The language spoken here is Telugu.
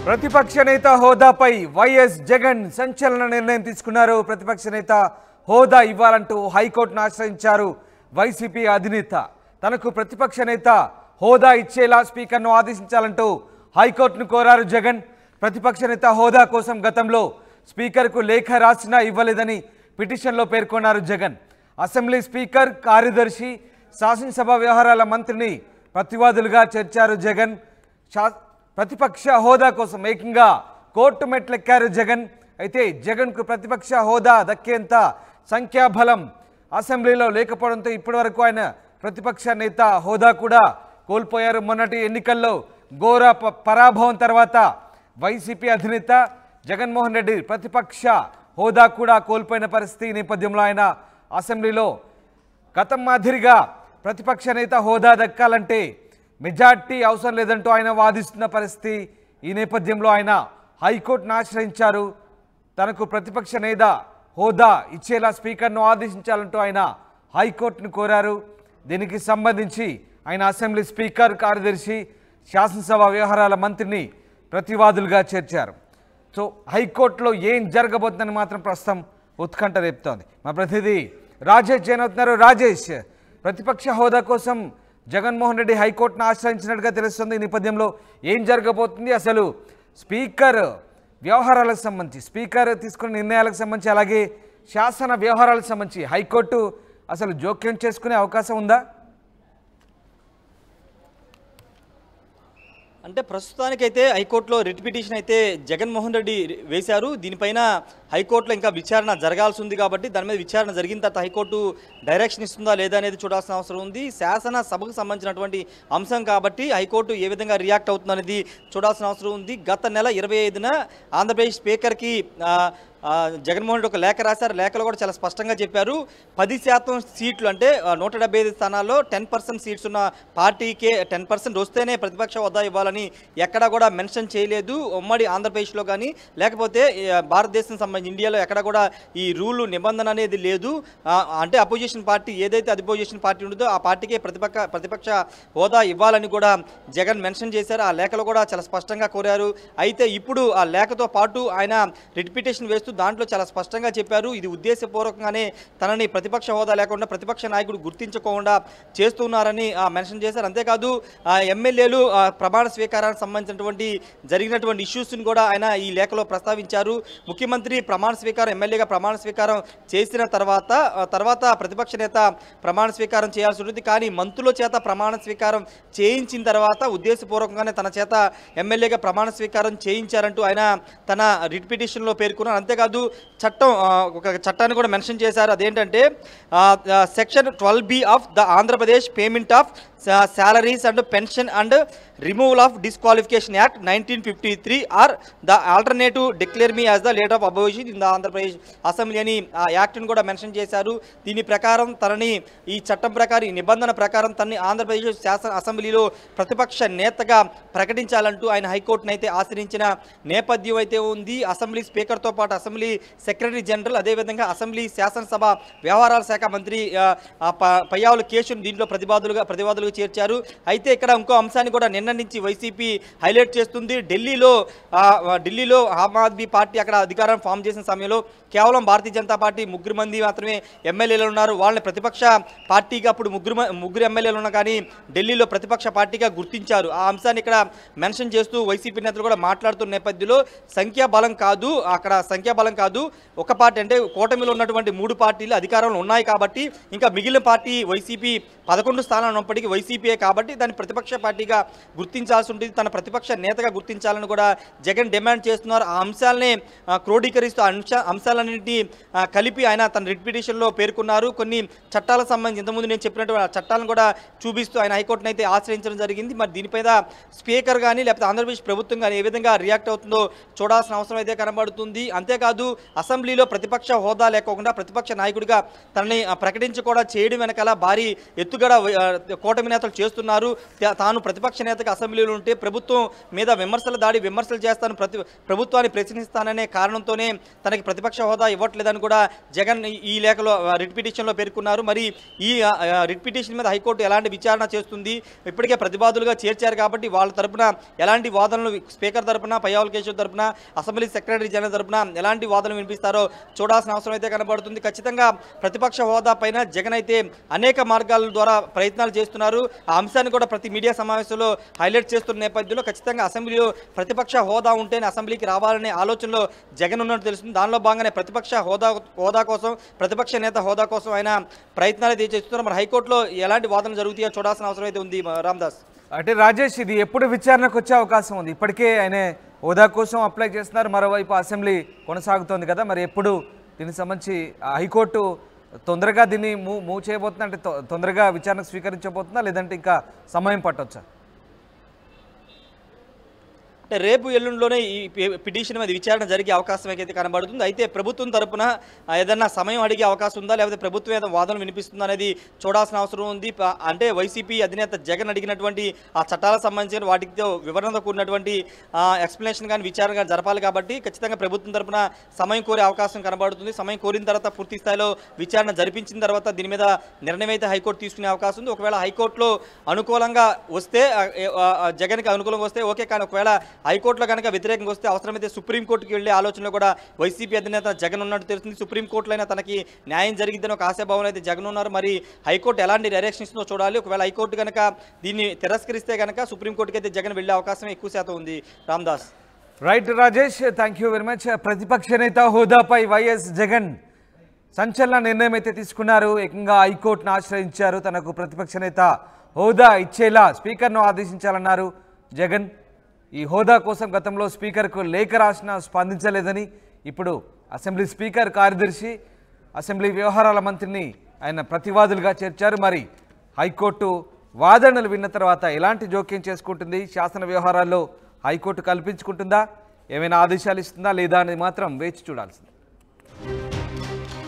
ప్రతిపక్ష నేత హోదాపై వైఎస్ జగన్ సంచలన నిర్ణయం తీసుకున్నారు. ప్రతిపక్ష నేత హోదా ఇవ్వాలంటూ హైకోర్టును ఆశ్రయించారు వైసీపీ అధినేత. తనకు ప్రతిపక్ష నేత హోదా ఇచ్చేలా స్పీకర్ను ఆదేశించాలంటూ హైకోర్టును కోరారు జగన్. ప్రతిపక్ష నేత హోదా కోసం గతంలో స్పీకర్కు లేఖ రాసినా ఇవ్వలేదని పిటిషన్లో పేర్కొన్నారు జగన్. అసెంబ్లీ స్పీకర్, కార్యదర్శి, శాసనసభ వ్యవహారాల మంత్రిని ప్రతివాదులుగా చేర్చారు జగన్. ప్రతిపక్ష హోదా కోసం ఏకంగా కోర్టు మెట్లెక్కారు జగన్. అయితే జగన్కు ప్రతిపక్ష హోదా దక్కేంత సంఖ్యాబలం అసెంబ్లీలో లేకపోవడంతో ఇప్పటివరకు ఆయన ప్రతిపక్ష నేత హోదా కూడా కోల్పోయారు. మొన్నటి ఎన్నికల్లో ఘోర పరాభవం తర్వాత వైసీపీ అధినేత జగన్మోహన్ రెడ్డి ప్రతిపక్ష హోదా కూడా కోల్పోయిన పరిస్థితి. ఈ నేపథ్యంలో ఆయన అసెంబ్లీలో గతం మాదిరిగా ప్రతిపక్ష నేత హోదా దక్కాలంటే మెజార్టీ అవసరం లేదంటూ ఆయన వాదిస్తున్న పరిస్థితి. ఈ నేపథ్యంలో ఆయన హైకోర్టును ఆశ్రయించారు. తనకు ప్రతిపక్ష నేత హోదా ఇచ్చేలా స్పీకర్ను ఆదేశించాలంటూ ఆయన హైకోర్టును కోరారు. దీనికి సంబంధించి ఆయన అసెంబ్లీ స్పీకర్, కార్యదర్శి, శాసనసభ వ్యవహారాల మంత్రిని ప్రతివాదులుగా చేర్చారు. సో హైకోర్టులో ఏం జరగబోతుందని మాత్రం ప్రస్తుతం ఉత్కంఠ రేపుతోంది. మా ప్రతినిధి రాజేష్ జైన్ అవుతున్నారు. రాజేష్, ప్రతిపక్ష హోదా కోసం జగన్మోహన్ రెడ్డి హైకోర్టును ఆశ్రయించినట్టుగా తెలుస్తుంది. ఈ నేపథ్యంలో ఏం జరగబోతుంది? అసలు స్పీకర్ వ్యవహారాలకు సంబంధించి, స్పీకర్ తీసుకున్న నిర్ణయాలకు సంబంధించి, అలాగే శాసన వ్యవహారాలకు సంబంధించి హైకోర్టు అసలు జోక్యం చేసుకునే అవకాశం ఉందా? అంటే ప్రస్తుతానికైతే హైకోర్టులో రిట్ పిటిషన్ అయితే జగన్మోహన్ రెడ్డి వేశారు. దీనిపైన హైకోర్టులో ఇంకా విచారణ జరగాల్సి ఉంది కాబట్టి దాని మీద విచారణ జరిగిన తర్వాత హైకోర్టు డైరెక్షన్ ఇస్తుందా లేదా అనేది చూడాల్సిన అవసరం ఉంది. శాసన సభకు సంబంధించినటువంటి అంశం కాబట్టి హైకోర్టు ఏ విధంగా రియాక్ట్ అవుతుంది అనేది చూడాల్సిన అవసరం ఉంది. గత నెల 25న ఆంధ్రప్రదేశ్ స్పీకర్కి జగన్మోహన్ రెడ్డి ఒక లేఖ రాశారు. లేఖలో కూడా చాలా స్పష్టంగా చెప్పారు, 10% సీట్లు అంటే 175 స్థానాల్లో 10% సీట్స్ ఉన్న పార్టీకే 10% వస్తేనే ప్రతిపక్ష హోదా ఇవ్వాలని ఎక్కడా కూడా మెన్షన్ చేయలేదు. ఉమ్మడి ఆంధ్రప్రదేశ్లో కానీ లేకపోతే భారతదేశం సంబంధించి ఇండియాలో ఎక్కడ కూడా ఈ రూలు నిబంధన అనేది లేదు. అంటే అపోజిషన్ పార్టీ ఏదైతే అపోజిషన్ పార్టీ ఉంటుందో ఆ పార్టీకే ప్రతిపక్ష హోదా ఇవ్వాలని కూడా జగన్ మెన్షన్ చేశారు. ఆ లేఖలో కూడా చాలా స్పష్టంగా కోరారు. అయితే ఇప్పుడు ఆ లేఖతో పాటు ఆయన రిట్ పిటిషన్ వేస్తూ దాంట్లో చాలా స్పష్టంగా చెప్పారు, ఇది ఉద్దేశపూర్వకంగానే తనని ప్రతిపక్ష హోదా లేకుండా ప్రతిపక్ష నాయకుడు గుర్తించకుండా చేస్తున్నారని మెన్షన్ చేశారు. అంతేకాదు ఎమ్మెల్యేలు ప్రమాణ స్వీకారానికి సంబంధించినటువంటి జరిగినటువంటి ఇష్యూస్ని కూడా ఆయన ఈ లేఖలో ప్రస్తావించారు. ముఖ్యమంత్రి ప్రమాణ స్వీకారం, ఎమ్మెల్యేగా ప్రమాణ స్వీకారం చేసిన తర్వాత ప్రతిపక్ష నేత ప్రమాణ స్వీకారం చేయాల్సి ఉంటుంది. కానీ మంత్రుల చేత ప్రమాణ స్వీకారం చేయించిన తర్వాత ఉద్దేశపూర్వకంగానే తన చేత ఎమ్మెల్యేగా ప్రమాణ స్వీకారం చేయించారంటూ ఆయన తన రిట్ పిటిషన్లో పేర్కొన్నారు. అంతేకాదు ఒక చట్టాన్ని కూడా మెన్షన్ చేశారు. అదేంటంటే section 12B of the Andhra Pradesh payment of salaries and pension and removal of disqualification act 1953 or the alternative declare me as the leader of opposition in the Andhra Pradesh assembly అని ఆ యాక్ట్ని కూడా మెన్షన్ చేశారు. దీని ప్రకారం తనని ఈ చట్టం ప్రకారం, ఈ నిబంధన ప్రకారం తనని ఆంధ్రప్రదేశ్ శాసన అసెంబ్లీలో ప్రతిపక్ష నేతగా ప్రకటించాలంటూ ఆయన హైకోర్టును అయితే ఆశ్రయించిన నేపథ్యం అయితే ఉంది. అసెంబ్లీ స్పీకర్తో పాటు అసెంబ్లీ సెక్రటరీ జనరల్, అదేవిధంగా అసెంబ్లీ శాసనసభ వ్యవహారాల శాఖ మంత్రి పయ్యావుల కేశును దీంట్లో ప్రతివాదులుగా చేర్చారు. అయితే ఇక్కడ ఇంకో అంశాన్ని కూడా నిన్న నుంచి వైసీపీ హైలైట్ చేస్తుంది. ఢిల్లీలో ఆమ్ ఆద్మీ పార్టీ అక్కడ అధికారం ఫామ్ చేసిన సమయంలో కేవలం భారతీయ జనతా పార్టీ 3 మంది మాత్రమే ఎమ్మెల్యేలు ఉన్నారు. వాళ్ళని ప్రతిపక్ష పార్టీగా అప్పుడు ముగ్గురు ఎమ్మెల్యేలు ఉన్నా కానీ ఢిల్లీలో ప్రతిపక్ష పార్టీగా గుర్తించారు. ఆ అంశాన్ని ఇక్కడ మెన్షన్ చేస్తూ వైసీపీ నేతలు కూడా మాట్లాడుతున్న నేపథ్యంలో సంఖ్యాబలం కాదు, ఒక పార్టీ అంటే కూటమిలో ఉన్నటువంటి 3 పార్టీలు అధికారంలో ఉన్నాయి కాబట్టి ఇంకా మిగిలిన పార్టీ వైసీపీ 11 స్థానాలు ఉన్నప్పటికీ వైసీపీయే కాబట్టి దాన్ని ప్రతిపక్ష పార్టీగా గుర్తించాల్సి ఉంటుంది, తన ప్రతిపక్ష నేతగా గుర్తించాలని కూడా జగన్ డిమాండ్ చేస్తున్నారు. ఆ అంశాలనే క్రోడీకరిస్తూ అంశాలన్నింటినీ కలిపి ఆయన తన రిట్ పిటిషన్లో పేర్కొన్నారు. కొన్ని చట్టాలకు సంబంధించి ఇంతకుముందు నేను చెప్పినట్టు ఆ చట్టాలను కూడా చూపిస్తూ ఆయన హైకోర్టును అయితే ఆశ్రయించడం జరిగింది. మరి దీనిపైన స్పీకర్ కానీ లేకపోతే ఆంధ్రప్రదేశ్ ప్రభుత్వం కానీ ఏ విధంగా రియాక్ట్ అవుతుందో చూడాల్సిన అవసరం అయితే కనబడుతుంది. అంతేకాదు అసెంబ్లీలో ప్రతిపక్ష హోదా లేకుండా ప్రతిపక్ష నాయకుడిగా తనని ప్రకటించకుండా చేయడం వెనకాల భారీ ఎత్తుగడ కూటమి నేతలు చేస్తున్నారు. తాను ప్రతిపక్ష నేతగా కనుక అసెంబ్లీలో ఉంటే ప్రభుత్వం మీద విమర్శలు చేస్తాను, ప్రభుత్వాన్ని ప్రశ్నిస్తాననే కారణంతోనే తనకి ప్రతిపక్ష హోదా ఇవ్వట్లేదని కూడా జగన్ ఈ లేఖలో రిట్ పిటిషన్లో పేర్కొన్నారు. మరి ఈ రిట్ పిటిషన్ మీద హైకోర్టు ఎలాంటి విచారణ చేస్తుంది, ఇప్పటికే ప్రతివాదులుగా చేర్చారు కాబట్టి వాళ్ళ తరపున ఎలాంటి వాదనలు స్పీకర్ తరపున, పయ్యావుల కేశవ్ తరపున, అసెంబ్లీ సెక్రటరీ జనరల్ తరపున ఎలాంటి వాదనలు వినిపిస్తారో చూడాల్సిన అవసరం అయితే కనబడుతుంది. ఖచ్చితంగా ప్రతిపక్ష హోదా పైన జగన్ అయితే అనేక మార్గాల ద్వారా ప్రయత్నాలు చేస్తున్నారు. ఆ అంశాన్ని కూడా ప్రతి మీడియా సమావేశంలో హైలైట్ చేస్తున్న నేపథ్యంలో ఖచ్చితంగా అసెంబ్లీలో ప్రతిపక్ష హోదా ఉంటేనే అసెంబ్లీకి రావాలనే ఆలోచనలో జగన్ ఉన్నట్టు తెలుస్తుంది. దానిలో భాగంగానే ప్రతిపక్ష హోదా కోసం, ప్రతిపక్ష నేత హోదా కోసం ఆయన ప్రయత్నాలు అయితే చేస్తున్నారు. మరి హైకోర్టులో ఎలాంటి వాదనలు జరుగుతాయో చూడాల్సిన అవసరం అయితే ఉంది. రామదాస్, అంటే రాజేష్, ఇది ఎప్పుడు విచారణకు వచ్చే అవకాశం ఉంది? ఇప్పటికే ఆయన హోదా కోసం అప్లై చేస్తున్నారు, మరోవైపు అసెంబ్లీ కొనసాగుతోంది కదా, మరి ఎప్పుడు దీనికి సంబంధించి హైకోర్టు తొందరగా దీన్ని మూవ్ చేయబోతుందా? అంటే తొందరగా విచారణకు స్వీకరించబోతుందా, లేదంటే ఇంకా సమయం పట్టొచ్చా? అంటే రేపు ఎల్లుండిలోనే ఈ పిటిషన్ మీద విచారణ జరిగే అవకాశం అయితే కనబడుతుంది. అయితే ప్రభుత్వం తరపున ఏదన్నా సమయం అడిగే అవకాశం ఉందా, లేకపోతే ప్రభుత్వం ఏదైనా వాదనలు వినిపిస్తుందా అనేది చూడాల్సిన అవసరం ఉంది. అంటే వైసీపీ అధినేత జగన్ అడిగినటువంటి ఆ చట్టాలకు సంబంధించిన వాటితో వివరణతో కూడినటువంటి ఎక్స్ప్లెనేషన్ కానీ విచారణ కానీ జరపాలి కాబట్టి ఖచ్చితంగా ప్రభుత్వం తరపున సమయం కోరే అవకాశం కనబడుతుంది. సమయం కోరిన తర్వాత పూర్తి స్థాయిలో విచారణ జరిపించిన తర్వాత దీని మీద నిర్ణయం అయితే హైకోర్టు తీసుకునే అవకాశం ఉంది. ఒకవేళ హైకోర్టులో అనుకూలంగా వస్తే, జగన్కి అనుకూలంగా వస్తే ఓకే, కానీ ఒకవేళ హైకోర్టులో కనుక వ్యతిరేకంగా వస్తే అవసరమైతే సుప్రీంకోర్టుకి వెళ్లే ఆలోచనలో కూడా వైసీపీ అధినేత జగన్ ఉన్నట్టు తెలుస్తుంది. సుప్రీంకోర్టులో అయినా తనకి న్యాయం జరిగిద్దని ఒక ఆశాభావం అయితే జగన్ ఉన్నారు. మరి హైకోర్టు ఎలాంటి డైరెక్షన్ ఇస్తుందో చూడాలి. ఒకవేళ హైకోర్టు కనుక దీన్ని తిరస్కరిస్తే కనుక సుప్రీంకోర్టుకి అయితే జగన్ వెళ్లే అవకాశం ఎక్కువ శాతం ఉంది. Ramdas, right Rajesh, thank you very much. ప్రతిపక్ష నేత హోదాపై వైఎస్ జగన్ సంచలన నిర్ణయం అయితే తీసుకున్నారు. ఏకంగా హైకోర్టును ఆశ్రయించారు. తనకు ప్రతిపక్ష నేత హోదా ఇచ్చేలా స్పీకర్ను ఆదేశించాలన్నారు జగన్. ఈ హోదా కోసం గతంలో స్పీకర్కు లేఖ రాసినా స్పందించలేదని ఇప్పుడు అసెంబ్లీ స్పీకర్ కార్యదర్శి, అసెంబ్లీ వ్యవహారాల మంత్రిని ఆయన ప్రతివాదులుగా చేర్చారు. మరి హైకోర్టు వాదనలు విన్న తర్వాత ఎలాంటి జోక్యం చేసుకుంటుంది, శాసన వ్యవహారాల్లో హైకోర్టు కల్పించుకుంటుందా, ఏమైనా ఆదేశాలు ఇస్తుందా లేదా అనేది మాత్రం వేచి చూడాల్సింది.